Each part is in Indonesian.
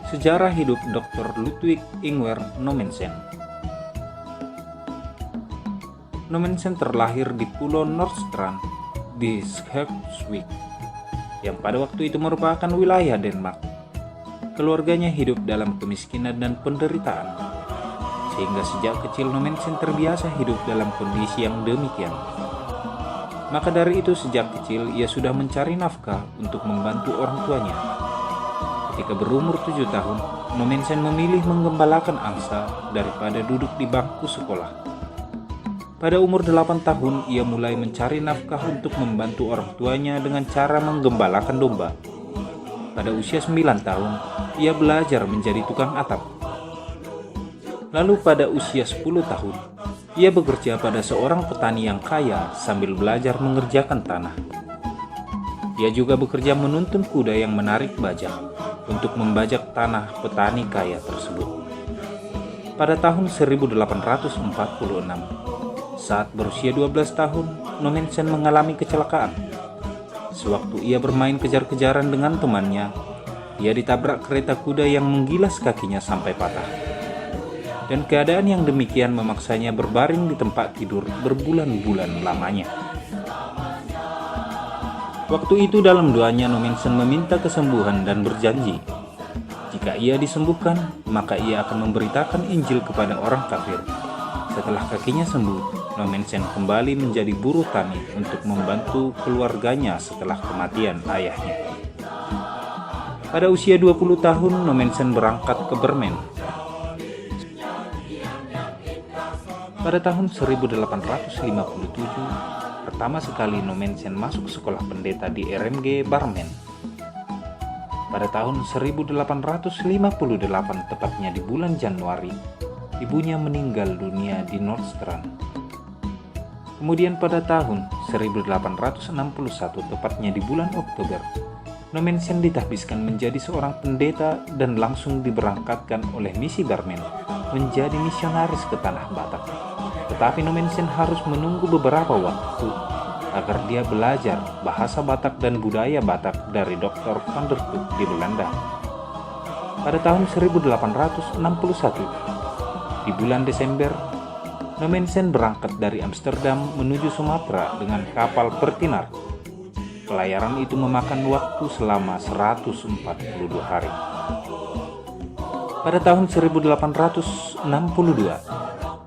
Sejarah hidup Dr. Ludwig Ingwer Nommensen. Nommensen terlahir di Pulau Nordstrand di Schleswig, yang pada waktu itu merupakan wilayah Denmark. Keluarganya hidup dalam kemiskinan dan penderitaan, sehingga sejak kecil Nommensen terbiasa hidup dalam kondisi yang demikian. Maka dari itu sejak kecil ia sudah mencari nafkah untuk membantu orang tuanya. Ketika berumur 7 tahun, Nommensen memilih menggembalakan angsa daripada duduk di bangku sekolah. Pada umur 8 tahun, ia mulai mencari nafkah untuk membantu orang tuanya dengan cara menggembalakan domba. Pada usia 9 tahun, ia belajar menjadi tukang atap. Lalu pada usia 10 tahun, ia bekerja pada seorang petani yang kaya sambil belajar mengerjakan tanah. Ia juga bekerja menuntun kuda yang menarik bajak untuk membajak tanah petani kaya tersebut. Pada tahun 1846, saat berusia 12 tahun, Nommensen mengalami kecelakaan. Sewaktu ia bermain kejar-kejaran dengan temannya, ia ditabrak kereta kuda yang menggilas kakinya sampai patah. Dan keadaan yang demikian memaksanya berbaring di tempat tidur berbulan-bulan lamanya. Waktu itu dalam doanya Nommensen meminta kesembuhan dan berjanji, jika ia disembuhkan, maka ia akan memberitakan Injil kepada orang kafir. Setelah kakinya sembuh, Nommensen kembali menjadi buruh tani untuk membantu keluarganya setelah kematian ayahnya. Pada usia 20 tahun, Nommensen berangkat ke Bremen. Pada tahun 1857, pertama sekali Nommensen masuk sekolah pendeta di RMG Barmen. Pada tahun 1858, tepatnya di bulan Januari, ibunya meninggal dunia di Nordstrand. Kemudian pada tahun 1861, tepatnya di bulan Oktober, Nommensen ditahbiskan menjadi seorang pendeta dan langsung diberangkatkan oleh misi Barmen menjadi misionaris ke tanah Batak. Tetapi Nommensen harus menunggu beberapa waktu agar dia belajar bahasa Batak dan budaya Batak dari Dr. van der Toek di Belanda. Pada tahun 1861, di bulan Desember, Nommensen berangkat dari Amsterdam menuju Sumatera dengan kapal Pertinar. Pelayaran itu memakan waktu selama 142 hari. Pada tahun 1862,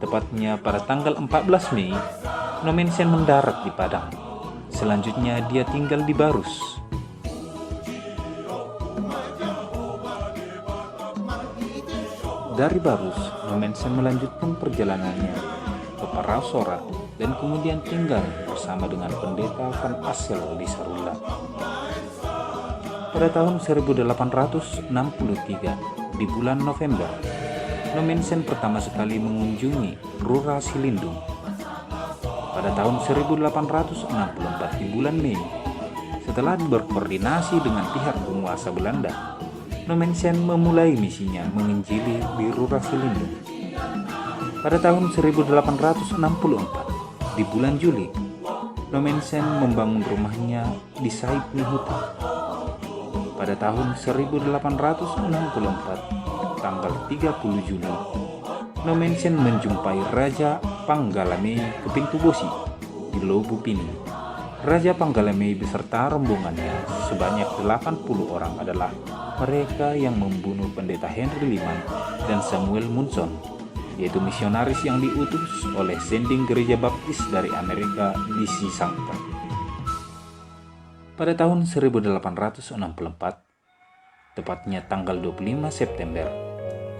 tepatnya pada tanggal 14 Mei, Nommensen mendarat di Padang. Selanjutnya dia tinggal di Barus. Dari Barus, Nommensen melanjutkan perjalanannya ke Parasora dan kemudian tinggal bersama dengan pendeta Van Assel di Sarula. Pada tahun 1863, di bulan November, Nommensen pertama sekali mengunjungi Rura Silindung. Pada tahun 1864 di bulan Mei, setelah berkoordinasi dengan pihak penguasa Belanda, Nommensen memulai misinya menginjili di Rura Silindung. Pada tahun 1864 di bulan Juli, Nommensen membangun rumahnya di Saipni Hutan. Pada tahun 1864, tanggal 30 Juli, Nommensen menjumpai Raja Panggalamei ke pintu Bosi di Lobupini. Raja Panggalamei beserta rombongannya sebanyak 80 orang adalah mereka yang membunuh pendeta Henry Liman dan Samuel Munson, yaitu misionaris yang diutus oleh sending gereja baptis dari Amerika di Sisangka. Pada tahun 1864, tepatnya tanggal 25 September,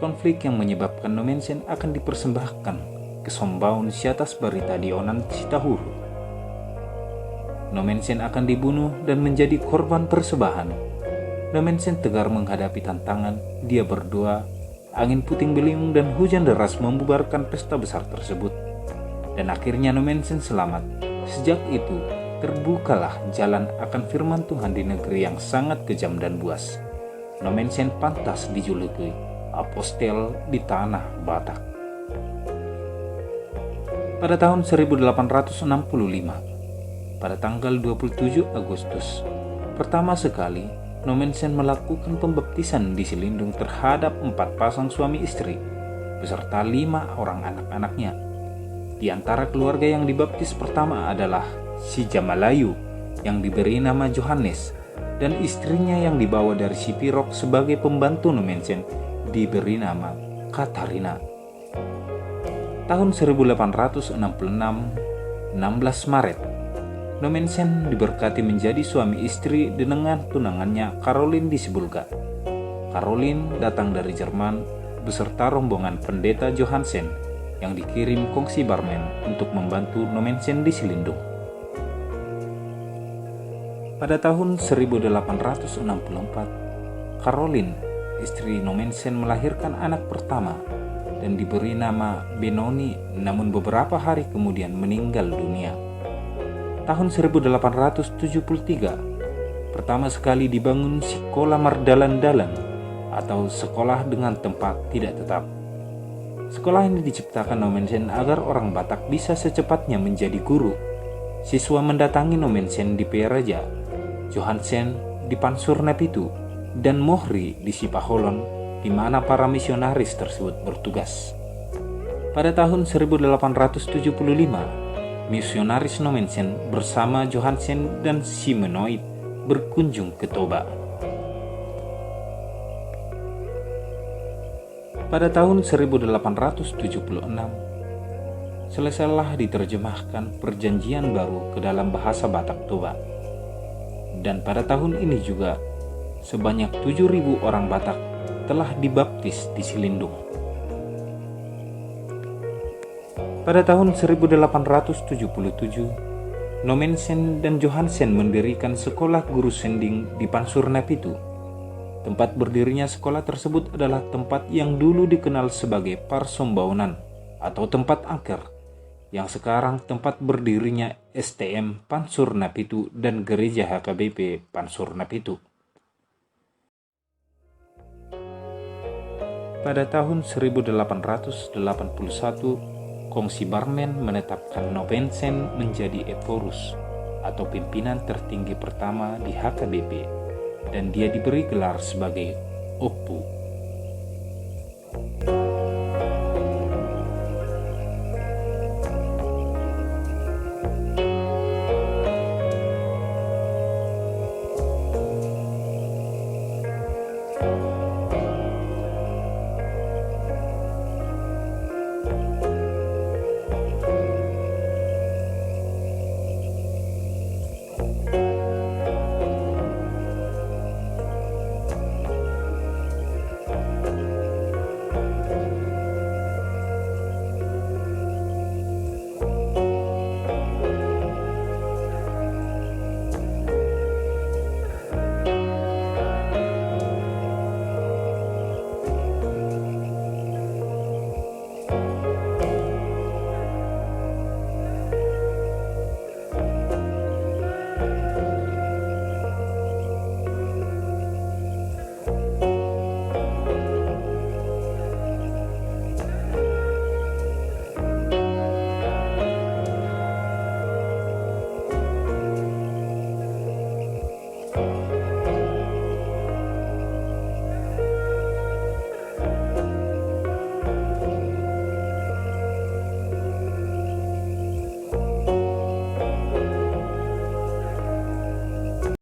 konflik yang menyebabkan Nommensen akan dipersembahkan ke Sombaun di atas Barita di Onan Sitahuru. Nommensen akan dibunuh dan menjadi korban persembahan. Nommensen tegar menghadapi tantangan. Dia berdoa, angin puting beliung dan hujan deras membubarkan pesta besar tersebut. Dan akhirnya Nommensen selamat. Sejak itu, terbukalah jalan akan firman Tuhan di negeri yang sangat kejam dan buas. Nommensen pantas dijuluki apostel di tanah Batak. Pada tahun 1865, pada tanggal 27 Agustus, pertama sekali Nommensen melakukan pembaptisan di Silindung terhadap 4 pasang suami istri, beserta 5 orang anak-anaknya. Di antara keluarga yang dibaptis pertama adalah si Jamalayu yang diberi nama Johannes, dan istrinya yang dibawa dari Sipirok sebagai pembantu Nommensen diberi nama Katarina. Tahun 1866, 16 Maret, Nommensen diberkati menjadi suami istri dengan tunangannya Caroline di Sibulga. Caroline datang dari Jerman beserta rombongan pendeta Johansen yang dikirim Kongsi Barmen untuk membantu Nommensen di Silindung. Pada tahun 1864, Caroline, istri Nommensen, melahirkan anak pertama dan diberi nama Benoni, namun beberapa hari kemudian meninggal dunia. Tahun 1873, pertama sekali dibangun Sekolah Mardalan-Dalan atau sekolah dengan tempat tidak tetap. Sekolah ini diciptakan Nommensen agar orang Batak bisa secepatnya menjadi guru. Siswa mendatangi Nommensen di Peeraja, Johansen di Pansur Napitu, dan Mohri di Sipaholon, di mana para misionaris tersebut bertugas. Pada tahun 1875, misionaris Nommensen bersama Johansen dan Simenoid berkunjung ke Toba. Pada tahun 1876, selesailah diterjemahkan Perjanjian Baru ke dalam bahasa Batak Toba. Dan pada tahun ini juga, sebanyak 7.000 orang Batak telah dibaptis di Silindung. Pada tahun 1877, Nommensen dan Johansen mendirikan sekolah guru sending di Pansur Napitu. Tempat berdirinya sekolah tersebut adalah tempat yang dulu dikenal sebagai Parsombaunan atau tempat angker, yang sekarang tempat berdirinya STM Pansur Napitu dan Gereja HKBP Pansur Napitu. Pada tahun 1881, Kongsi Barmen menetapkan Nommensen menjadi Eporus atau pimpinan tertinggi pertama di HKBP, dan dia diberi gelar sebagai Opu.